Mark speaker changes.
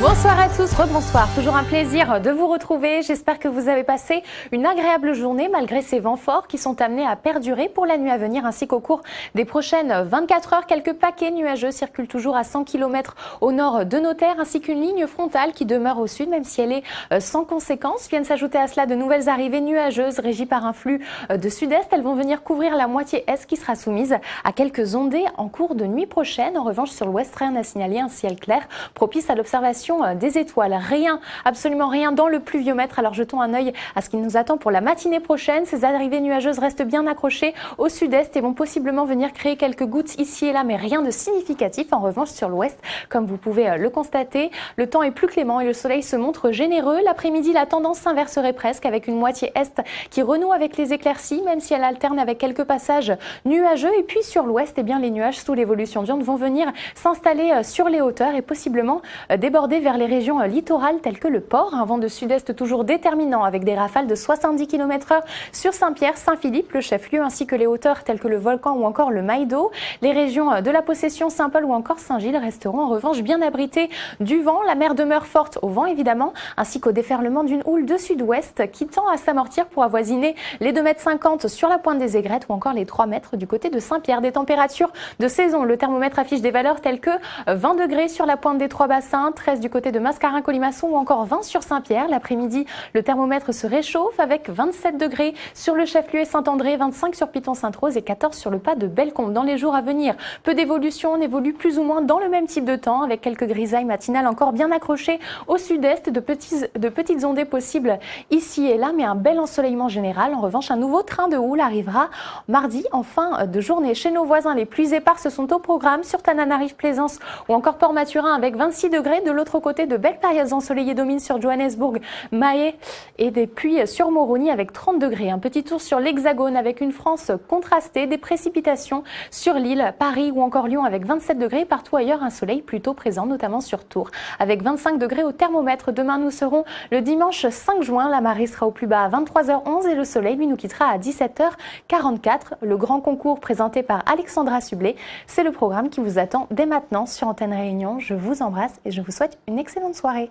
Speaker 1: Bonsoir à tous, rebonsoir. Toujours un plaisir de vous retrouver. J'espère que vous avez passé une agréable journée malgré ces vents forts qui sont amenés à perdurer pour la nuit à venir ainsi qu'au cours des prochaines 24 heures. Quelques paquets nuageux circulent toujours à 100 km au nord de nos terres ainsi qu'une ligne frontale qui demeure au sud même si elle est sans conséquence. Viennent s'ajouter à cela de nouvelles arrivées nuageuses régies par un flux de sud-est. Elles vont venir couvrir la moitié est qui sera soumise à quelques ondées en cours de nuit prochaine. En revanche, sur l'ouest, rien à signaler, un ciel clair propice à l'observation des étoiles. Rien, absolument rien dans le pluviomètre. Alors jetons un œil à ce qui nous attend pour la matinée prochaine. Ces arrivées nuageuses restent bien accrochées au sud-est et vont possiblement venir créer quelques gouttes ici et là, mais rien de significatif. En revanche, sur l'ouest, comme vous pouvez le constater, le temps est plus clément et le soleil se montre généreux. L'après-midi, la tendance s'inverserait presque avec une moitié est qui renoue avec les éclaircies, même si elle alterne avec quelques passages nuageux. Et puis sur l'ouest, eh bien, les nuages sous l'évolution d'onde vont venir s'installer sur les hauteurs et possiblement déborder vers les régions littorales telles que le port. Un vent de sud-est toujours déterminant avec des rafales de 70 km/h sur Saint-Pierre, Saint-Philippe, le chef-lieu, ainsi que les hauteurs telles que le Volcan ou encore le Maïdo. Les régions de la Possession, Saint-Paul ou encore Saint-Gilles resteront en revanche bien abritées du vent. La mer demeure forte au vent évidemment, ainsi qu'au déferlement d'une houle de sud-ouest qui tend à s'amortir pour avoisiner les 2,50 m sur la pointe des Aigrettes ou encore les 3 mètres du côté de Saint-Pierre. Des températures de saison. Le thermomètre affiche des valeurs telles que 20 degrés sur la pointe des Trois-Bassins, 13 du côté de Mascarin-Colimaçon ou encore 20 sur Saint-Pierre. L'après-midi, le thermomètre se réchauffe avec 27 degrés sur le chef-lieu et Saint-André, 25 sur Piton-Sainte-Rose et 14 sur le pas de Bellecombe. Dans les jours à venir, peu d'évolution, on évolue plus ou moins dans le même type de temps avec quelques grisailles matinales encore bien accrochées au sud-est, de petites ondées possibles ici et là, mais un bel ensoleillement général. En revanche, un nouveau train de houle arrivera mardi en fin de journée. Chez nos voisins, les pluies éparses sont au programme sur Tananarive, Plaisance ou encore Port-Maturin avec 26 degrés. De l'autre côté, de belles périodes ensoleillées dominent sur Johannesburg, Mahé et des pluies sur Moroni avec 30 degrés. Un petit tour sur l'Hexagone avec une France contrastée, des précipitations sur Lille, Paris ou encore Lyon avec 27 degrés. Partout ailleurs, un soleil plutôt présent, notamment sur Tours avec 25 degrés au thermomètre. Demain, nous serons le dimanche 5 juin. La marée sera au plus bas à 23h11 et le soleil, lui, nous quittera à 17h44. Le grand concours présenté par Alexandra Sublet, c'est le programme qui vous attend dès maintenant sur Antenne Réunion. Je vous embrasse et je vous souhaite une excellente soirée.